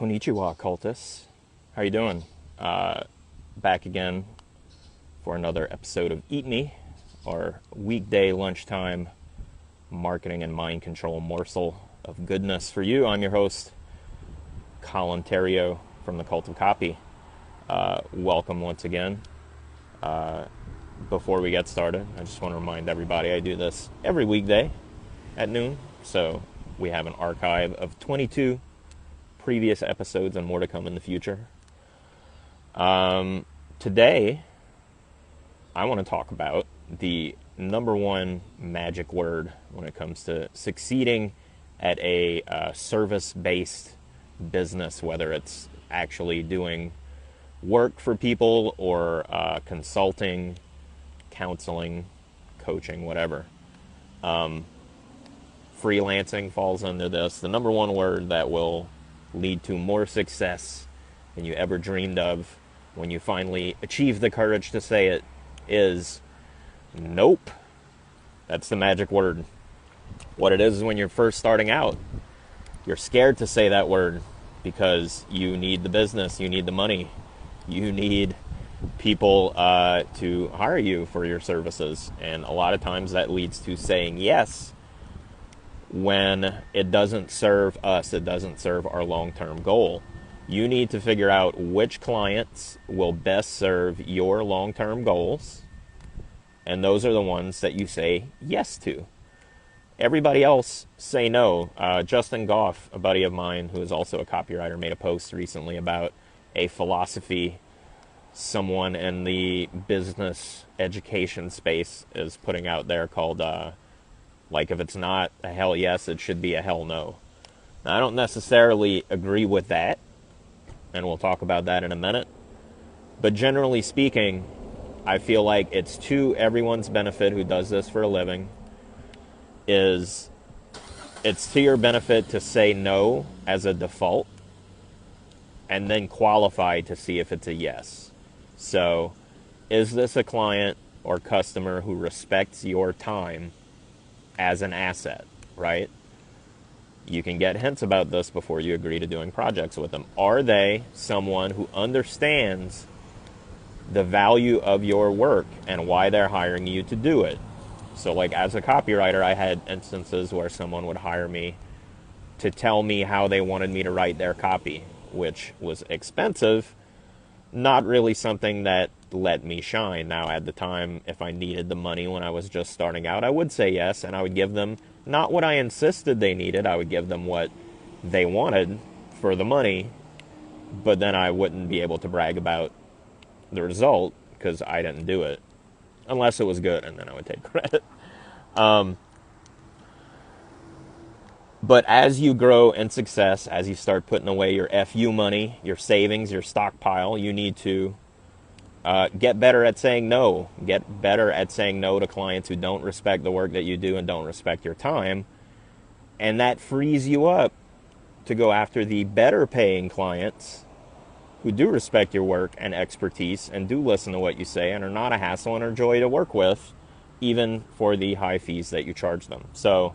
Konnichiwa, cultists. How you doing? Back again for another episode of Eat Me, our weekday lunchtime marketing and mind control morsel of goodness for you. I'm your host, Colin Theriault from the Cult of Copy. Welcome once again. Before we get started, I just want to remind everybody I do this every weekday at noon, so we have an archive of 22 previous episodes and more to come in the future. Today, I want to talk about the number one magic word when it comes to succeeding at a service-based business, whether it's actually doing work for people or consulting, counseling, coaching, whatever. Freelancing falls under this. The number one word that will lead to more success than you ever dreamed of when you finally achieve the courage to say it is nope. That's the magic word. What it is when you're first starting out, you're scared to say that word because you need the business, you need the money, you need people to hire you for your services. And a lot of times that leads to saying yes when it doesn't serve us, it doesn't serve our long-term goal. You need to figure out which clients will best serve your long-term goals, and those are the ones that you say yes to. Everybody else, say no. Justin Goff, a buddy of mine who is also a copywriter, made a post recently about a philosophy someone in the business education space is putting out there called like, if it's not a hell yes, it should be a hell no. Now, I don't necessarily agree with that, and we'll talk about that in a minute. But generally speaking, I feel like it's to everyone's benefit who does this for a living. It's to your benefit to say no as a default and then qualify to see if it's a yes. So, is this a client or customer who respects your time as an asset, right? You can get hints about this before you agree to doing projects with them. Are they someone who understands the value of your work and why they're hiring you to do it? So, like, as a copywriter, I had instances where someone would hire me to tell me how they wanted me to write their copy, which was expensive, not really something that let me shine. Now, at the time, if I needed the money when I was just starting out, I would say yes, and I would give them not what I insisted they needed. I would give them what they wanted for the money, but then I wouldn't be able to brag about the result because I didn't do it, unless it was good, and then I would take credit. But as you grow in success, as you start putting away your FU money, your savings, your stockpile, you need to get better at saying no. Get better at saying no to clients who don't respect the work that you do and don't respect your time. And that frees you up to go after the better paying clients who do respect your work and expertise and do listen to what you say and are not a hassle and are joy to work with, even for the high fees that you charge them. So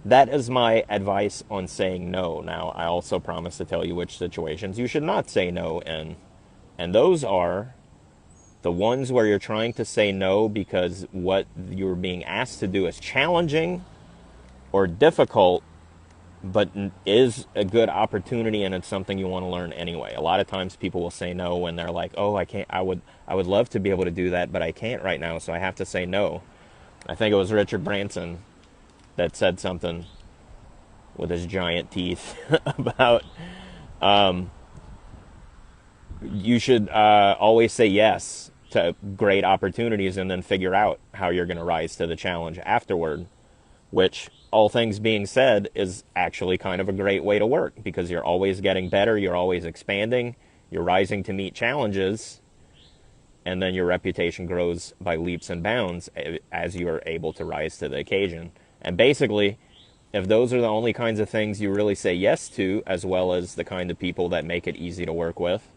that is my advice on saying no. Now, I also promise to tell you which situations you should not say no in. And those are the ones where you're trying to say no because what you're being asked to do is challenging or difficult, but is a good opportunity and it's something you want to learn anyway. A lot of times people will say no when they're like, oh, I can't, I would love to be able to do that, but I can't right now, so I have to say no. I think it was Richard Branson that said something with his giant teeth about you should always say yes to great opportunities and then figure out how you're going to rise to the challenge afterward, which, all things being said, is actually kind of a great way to work because you're always getting better, you're always expanding, you're rising to meet challenges, and then your reputation grows by leaps and bounds as you are able to rise to the occasion. And basically, if those are the only kinds of things you really say yes to, as well as the kind of people that make it easy to work with,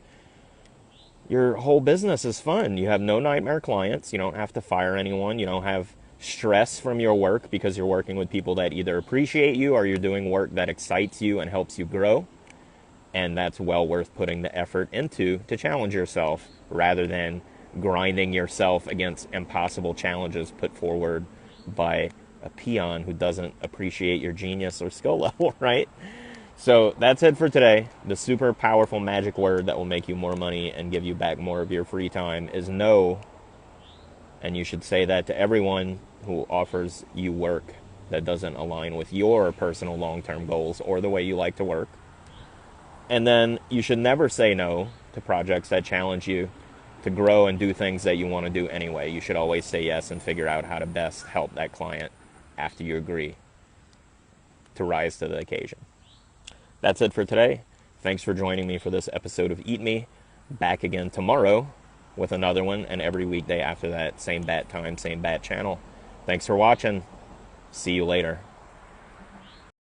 your whole business is fun. You have no nightmare clients. You don't have to fire anyone. You don't have stress from your work because you're working with people that either appreciate you or you're doing work that excites you and helps you grow. And that's well worth putting the effort into to challenge yourself, rather than grinding yourself against impossible challenges put forward by a peon who doesn't appreciate your genius or skill level, right? So that's it for today. The super powerful magic word that will make you more money and give you back more of your free time is no. And you should say that to everyone who offers you work that doesn't align with your personal long-term goals or the way you like to work. And then you should never say no to projects that challenge you to grow and do things that you want to do anyway. You should always say yes and figure out how to best help that client after you agree to rise to the occasion. That's it for today. Thanks for joining me for this episode of Eat Me. Back again tomorrow with another one, and every weekday after that, same bat time, same bat channel. Thanks for watching. See you later.